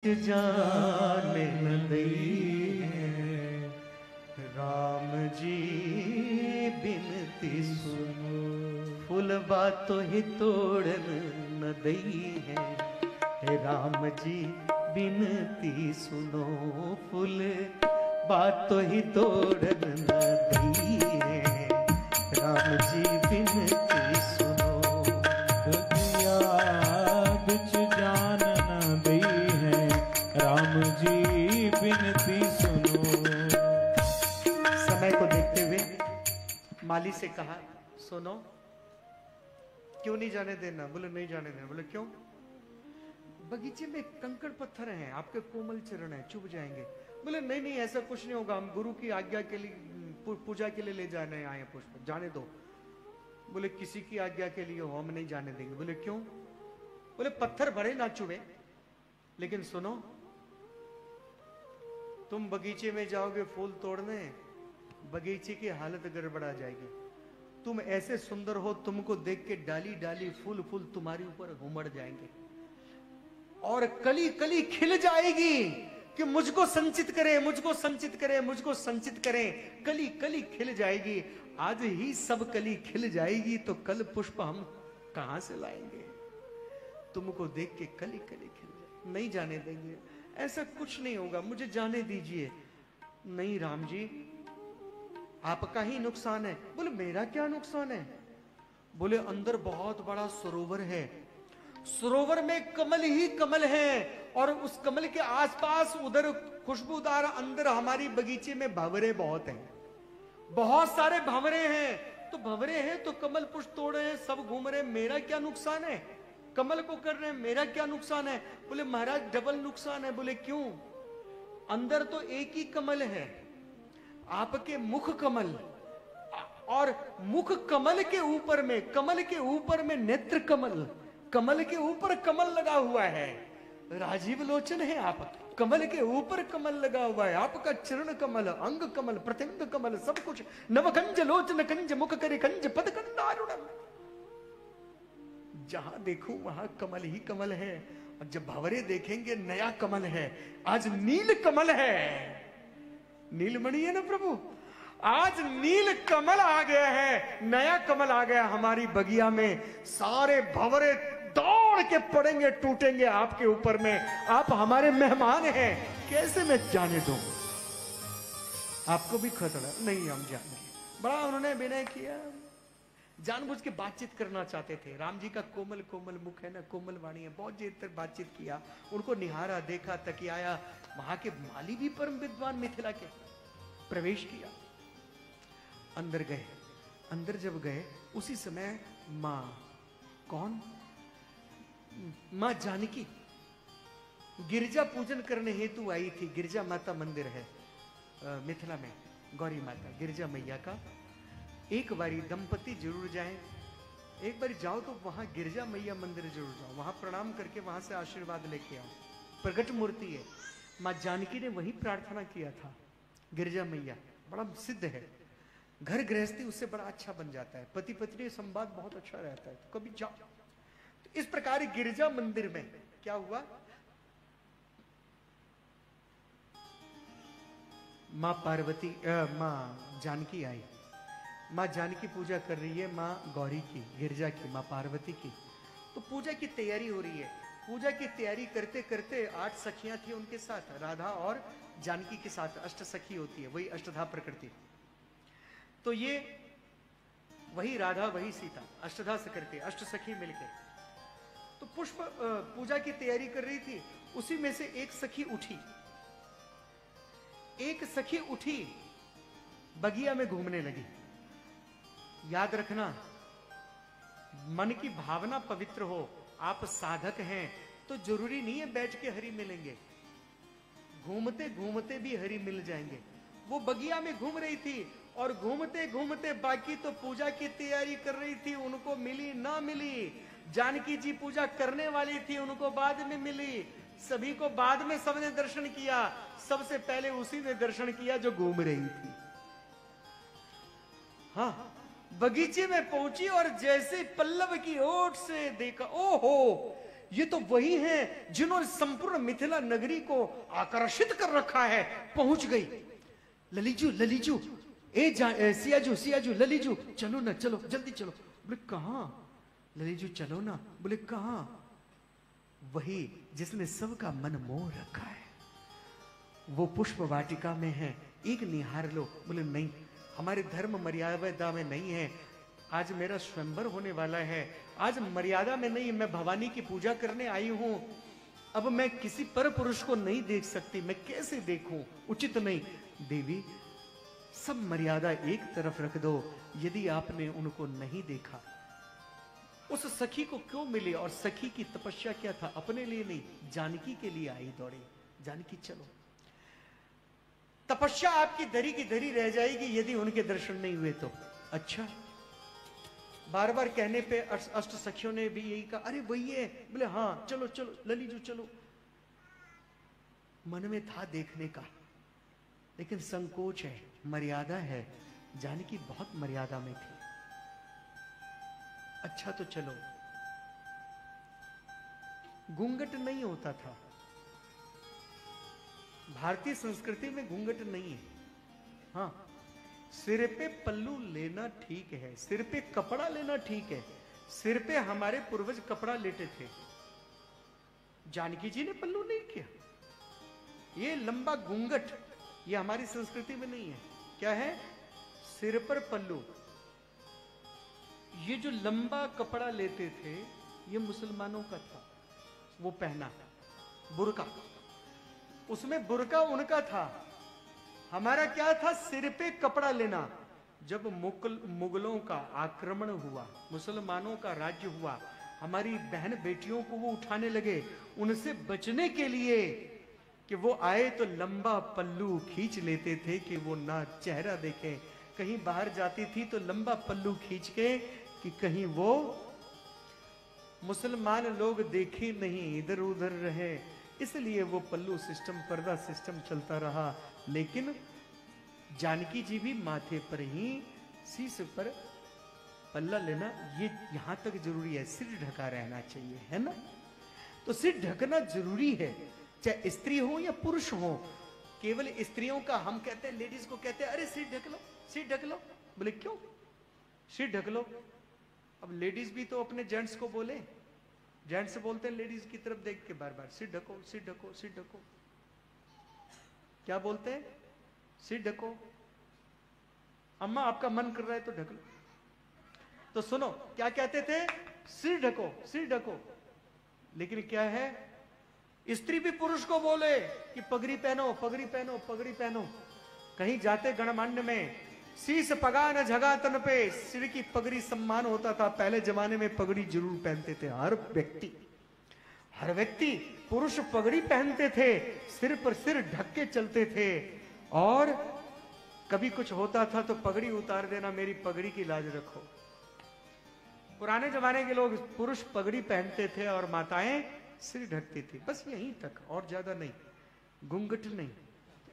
जान न दई है, राम जी बिनती सुनो। फूल बातों ही तोड़न न दई है, राम जी बिनती सुनो। फूल बातों ही तोड़न न दई है, राम जी बिनती सुनो। दुनिया बिच जान न दई है, राम जी बिनती सुनो। समय को देखते हुए माली से कहा, सुनो, क्यों नहीं जाने देना? बोले नहीं जाने देना। बोले क्यों? बगीचे में कंकड़ पत्थर हैं, आपके कोमल चरण हैं, चुभ जाएंगे। बोले नहीं नहीं, ऐसा कुछ नहीं होगा, हम गुरु की आज्ञा के लिए, पूजा के लिए ले जाने आए पुष्प, जाने दो। बोले किसी की आज्ञा के लिए हो, हम नहीं जाने देंगे। बोले क्यों? बोले पत्थर बड़े ना चुभे, लेकिन सुनो, तुम बगीचे में जाओगे फूल तोड़ने, बगीचे की हालत गड़बड़ा जाएगी। तुम ऐसे सुंदर हो, तुमको देख के डाली डाली फूल फूल तुम्हारे ऊपर उमड़ जाएंगे और कली कली खिल जाएगी कि मुझको संचित करें, मुझको संचित करें, मुझको संचित करें। कली कली खिल जाएगी। आज ही सब कली खिल जाएगी तो कल पुष्प हम कहां से लाएंगे? तुमको देख के कली कली खिल जाएगी। नहीं जाने देंगे, ऐसा कुछ नहीं होगा, मुझे जाने दीजिए। नहीं राम जी, आपका ही नुकसान है। बोले मेरा क्या नुकसान है? बोले अंदर बहुत बड़ा सरोवर है, सरोवर में कमल ही कमल है, और उस कमल के आसपास उधर खुशबूदार, अंदर हमारी बगीचे में भंवरे बहुत हैं, बहुत सारे भंवरे हैं। तो भंवरे हैं तो कमल पुष्प तोड़ रहे हैं, सब घूम रहे हैं, मेरा क्या नुकसान है? कमल को कर रहे हैं, मेरा क्या नुकसान है? बोले महाराज डबल नुकसान है। बोले क्यों? अंदर तो एक ही कमल है, आपके मुख कमल, और मुख कमल के ऊपर में, कमल के ऊपर में नेत्र कमल, कमल के ऊपर कमल लगा हुआ है। राजीव लोचन है आप, कमल के ऊपर कमल लगा हुआ है, आपका चरण कमल, अंग कमल, प्रत्यंग कमल, सब कुछ नवकंज लोचन कंज, मुख करे कंज, पद कंदारुणम। जहां देखूं वहां कमल ही कमल है। और जब भंवरे देखेंगे नया कमल है, आज नील कमल है, नीलमणि है ना प्रभु, आज नील कमल आ गया है, नया कमल आ गया हमारी बगिया में। सारे भंवरे दौड़ के पड़ेंगे, टूटेंगे आपके ऊपर में। आप हमारे मेहमान हैं, कैसे मैं जाने दूं? आपको भी खतरा नहीं, हम जाएंगे। बड़ा उन्होंने विनय किया, जानबूझ के बातचीत करना चाहते थे। राम जी का कोमल कोमल मुख है ना, कोमल वाणी है, बहुत देर तक बातचीत किया, उनको निहारा, देखा, तकियाया। वहां के माली भी परम विद्वान मिथिला के, प्रवेश किया, अंदर गए। अंदर जब गए उसी समय मां, कौन? मां जानकी गिरजा पूजन करने हेतु आई थी। गिरजा माता मंदिर है मिथिला में, गौरी माता गिरजा मैया का। एक बारी दंपति जरूर जाएं, एक बारी जाओ तो वहां गिरजा मैया मंदिर जरूर जाओ, वहां प्रणाम करके वहां से आशीर्वाद लेके आओ। प्रगट मूर्ति है, मां जानकी ने वही प्रार्थना किया था। गिरजा मैया बड़ा सिद्ध है, घर गृहस्थी उससे बड़ा अच्छा बन जाता है, पति पत्नी संवाद बहुत अच्छा रहता है, तो कभी जाओ। तो इस प्रकार गिरजा मंदिर में क्या हुआ, मां पार्वती, मां जानकी आई। मां जानकी पूजा कर रही है, मां गौरी की, गिरजा की, मां पार्वती की। तो पूजा की तैयारी हो रही है। पूजा की तैयारी करते करते 8 सखियां थी उनके साथ, राधा और जानकी के साथ, अष्ट सखी होती है, वही अष्टधा प्रकृति। तो ये वही राधा वही सीता, अष्टधा से करके अष्ट सखी मिलके तो पुष्प पूजा की तैयारी कर रही थी। उसी में से एक सखी उठी, एक सखी उठी, बगिया में घूमने लगी। याद रखना, मन की भावना पवित्र हो, आप साधक हैं तो जरूरी नहीं है बैठ के हरि मिलेंगे, घूमते घूमते भी हरि मिल जाएंगे। वो बगिया में घूम रही थी और घूमते घूमते, बाकी तो पूजा की तैयारी कर रही थी, उनको मिली ना मिली। जानकी जी पूजा करने वाली थी, उनको बाद में मिली। सभी को बाद में सबने दर्शन किया, सबसे पहले उसी ने दर्शन किया जो घूम रही थी। हाँ, बगीचे में पहुंची और जैसे पल्लव की ओट से देखा, ओहो ये तो वही हैं जिन्होंने संपूर्ण मिथिला नगरी को आकर्षित कर रखा है। पहुंच गई। ललीजू ललीजू, सियाजू सियाजू, ललीजू चलो ना, चलो जल्दी चलो। बोले कहां? ललीजू चलो ना। बोले कहां? वही जिसने सबका मन मोह रखा है, वो पुष्प वाटिका में है, एक निहार लो। बोले नहीं, हमारे धर्म मर्यादा में नहीं है। आज मेरा स्वयंवर होने वाला है, आज मर्यादा में नहीं, मैं भवानी की पूजा करने आई हूं। अब मैं किसी पर पुरुष को नहीं देख सकती, मैं कैसे देखूं? उचित नहीं। देवी, सब मर्यादा एक तरफ रख दो। यदि आपने उनको नहीं देखा, उस सखी को क्यों मिले? और सखी की तपस्या क्या था? अपने लिए नहीं, जानकी के लिए आई दौड़ी। जानकी चलो, तपस्या आपकी धरी की धरी रह जाएगी यदि उनके दर्शन नहीं हुए तो। अच्छा, बार बार कहने पे अष्ट सखियों ने भी यही कहा, अरे वही है। बोले हाँ चलो चलो ललीजू चलो। मन में था देखने का, लेकिन संकोच है, मर्यादा है। जानकी बहुत मर्यादा में थी। अच्छा तो चलो। घूंघट नहीं होता था, भारतीय संस्कृति में घूंघट नहीं है। हाँ, सिर पे पल्लू लेना ठीक है, सिर पे कपड़ा लेना ठीक है। सिर पे हमारे पूर्वज कपड़ा लेते थे, जानकी जी ने पल्लू नहीं किया। ये लंबा घूंघट, ये हमारी संस्कृति में नहीं है। क्या है? सिर पर पल्लू। ये जो लंबा कपड़ा लेते थे, ये मुसलमानों का था, वो पहना। बुर्का, उसमें बुर्का उनका था, हमारा क्या था? सिर पे कपड़ा लेना। जब मुगलों का आक्रमण हुआ, मुसलमानों का राज्य हुआ, हमारी बहन बेटियों को वो उठाने लगे। उनसे बचने के लिए कि वो आए तो लंबा पल्लू खींच लेते थे कि वो ना चेहरा देखे। कहीं बाहर जाती थी तो लंबा पल्लू खींच के कि कहीं वो मुसलमान लोग देखे नहीं, इधर उधर रहे। इसलिए वो पल्लू सिस्टम, पर्दा सिस्टम चलता रहा। लेकिन जानकी जी भी माथे पर ही, शीश पर पल्ला लेना, ये यहां तक जरूरी है। सिर ढका रहना चाहिए, है ना? तो सिर ढकना जरूरी है, चाहे स्त्री हो या पुरुष हो। केवल स्त्रियों का हम कहते हैं, लेडीज को कहते हैं, अरे सिर ढक लो, सिर ढक लो। बोले क्यों? सिर ढक लो। अब लेडीज भी तो अपने जेंट्स को बोले, जेंट्स बोलते हैं लेडीज की तरफ देख के बार बार, सिर ढको, सिर ढको, सिर ढको। क्या बोलते हैं? सिर ढको। अम्मा आपका मन कर रहा है तो ढक लो। तो सुनो, क्या कहते थे? सिर ढको, सिर ढको। लेकिन क्या है, स्त्री भी पुरुष को बोले कि पगड़ी पहनो, पगड़ी पहनो, पगड़ी पहनो। कहीं जाते गणमान्य में, शीश पगा न झगा तन पे, सिर की पगड़ी सम्मान होता था। पहले जमाने में पगड़ी जरूर पहनते थे हर व्यक्ति, हर व्यक्ति। पुरुष पगड़ी पहनते थे, सिर पर सिर ढक के चलते थे। और कभी कुछ होता था तो पगड़ी उतार देना, मेरी पगड़ी की लाज रखो। पुराने जमाने के लोग, पुरुष पगड़ी पहनते थे और माताएं सिर ढकती थी, बस यहीं तक, और ज्यादा नहीं, घूंघट नहीं।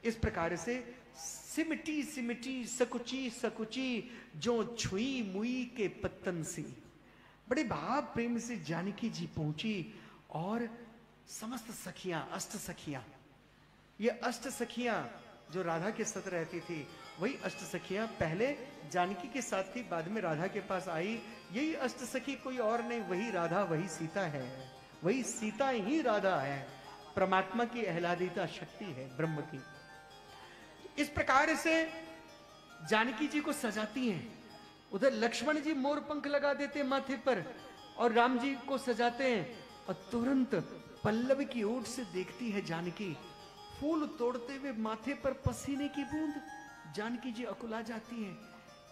इस प्रकार से सिमटी सिमटी सकुची सकुची जो छुई मुई के पत्तन सी। बड़े भाव प्रेम से जानकी जी पहुंची और समस्त सखियां, अष्ट सखियां, ये अष्ट सखियां जो राधा के साथ रहती थी, वही अष्ट सखियां पहले जानकी के साथ थी, बाद में राधा के पास आई। यही अष्ट सखी कोई और नहीं, वही राधा, वही सीता है। वही सीता ही राधा है, परमात्मा की आह्लादिता शक्ति है, ब्रह्म की। इस प्रकार से जानकी जी को सजाती हैं। उधर लक्ष्मण जी मोर पंख लगा देते माथे पर और राम जी को सजाते हैं। और तुरंत पल्लव की ओर से देखती है जानकी, फूल तोड़ते हुए माथे पर पसीने की बूंद। जानकी जी अकुला जाती हैं,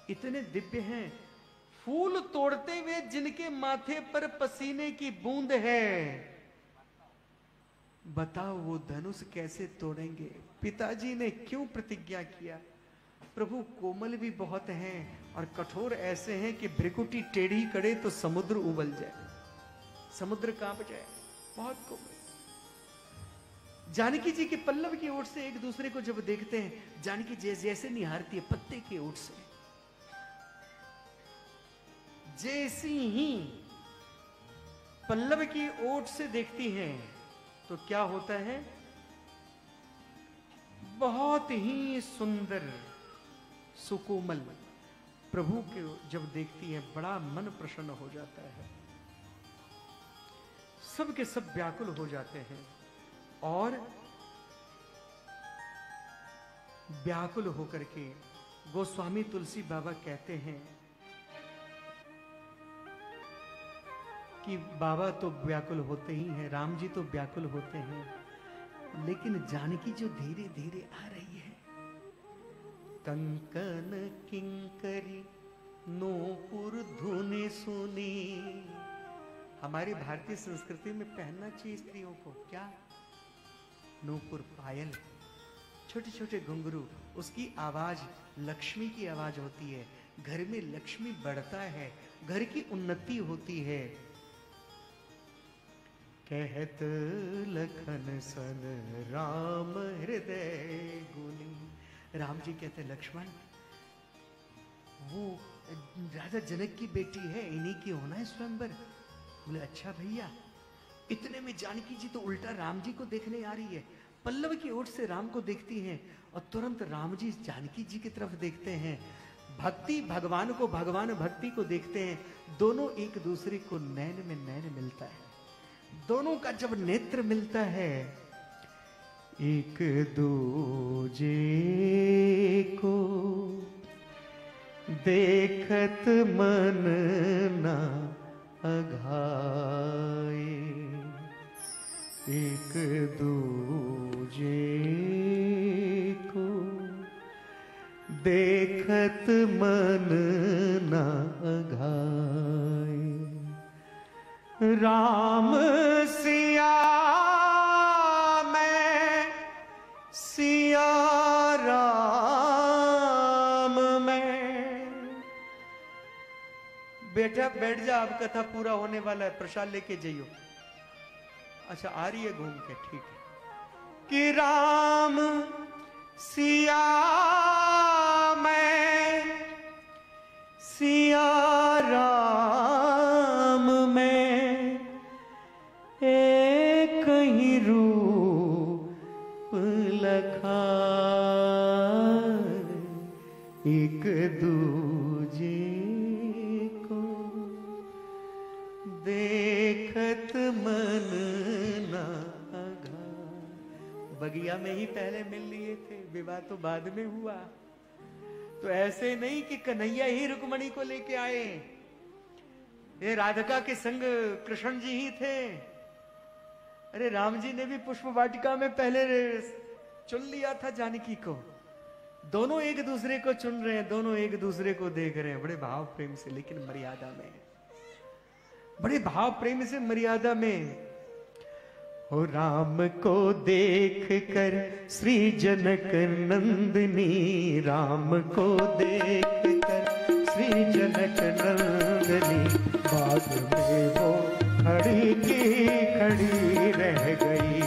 इतने दिव्य हैं, फूल तोड़ते हुए जिनके माथे पर पसीने की बूंद है, बताओ वो धनुष कैसे तोड़ेंगे? पिताजी ने क्यों प्रतिज्ञा किया? प्रभु कोमल भी बहुत हैं और कठोर ऐसे हैं कि भ्रिकुटी टेढ़ी करे तो समुद्र उबल जाए, समुद्र कांप जाए, बहुत कोमल। जानकी जी के पल्लव की ओर से एक दूसरे को जब देखते हैं, जानकी जैसे निहारती है पत्ते की ओर से, जैसी ही पल्लव की ओट से देखती हैं तो क्या होता है, बहुत ही सुंदर सुकोमल प्रभु के जब देखती है बड़ा मन प्रसन्न हो जाता है, सब के सब व्याकुल हो जाते हैं। और व्याकुल होकर के गोस्वामी तुलसी बाबा कहते हैं कि बाबा तो व्याकुल होते ही हैं, राम जी तो व्याकुल होते हैं, लेकिन जानकी जो धीरे धीरे आ रही है, कंकन किंकरी नूपुर धुनि सुनी। हमारी भारतीय संस्कृति में पहनना चाहिए स्त्रियों को क्या, नूपुर पायल, छोटे छोटे घुंघरू, उसकी आवाज लक्ष्मी की आवाज होती है, घर में लक्ष्मी बढ़ता है, घर की उन्नति होती है। कहत लखन सन राम हृदय गुनी। राम जी कहते लक्ष्मण वो राजा जनक की बेटी है, इन्हीं की होना है स्वयंवर। बोले अच्छा भैया। इतने में जानकी जी तो उल्टा राम जी को देखने आ रही है, पल्लव की ओर से राम को देखती हैं और तुरंत राम जी जानकी जी की तरफ देखते हैं। भक्ति भगवान को, भगवान भक्ति को देखते हैं, दोनों एक दूसरे को नैन में नैन मिलता है। दोनों का जब नेत्र मिलता है, एक दूजे को देखत मन ना अघाए, एक दूजे को देखत मन ना अघाए। राम सिया मैं, सिया राम मैं। बेटा बैठ जा, अब कथा पूरा होने वाला है, प्रसाद लेके जाइयो। अच्छा आ रही है घूम के, ठीक है। कि राम सिया मैं, सिया राम मैं, एक ही रूप लखा, एक दूजे को देखत मन ना अघा। बगिया में ही पहले मिल लिए थे, विवाह तो बाद में हुआ। तो ऐसे नहीं कि कन्हैया ही रुक्मणी को लेके आए, ये राधिका के संग कृष्ण जी ही थे। अरे राम जी ने भी पुष्प वाटिका में पहले चुन लिया था जानकी को। दोनों एक दूसरे को चुन रहे हैं, दोनों एक दूसरे को देख रहे हैं बड़े भाव प्रेम से, लेकिन मर्यादा में, बड़े भाव प्रेम से मर्यादा में। हो राम को देख कर श्री जनक नंदिनी, राम को देख कर श्री जनक नंदिनी, बाद में वो खड़ी की खड़ी रह गई।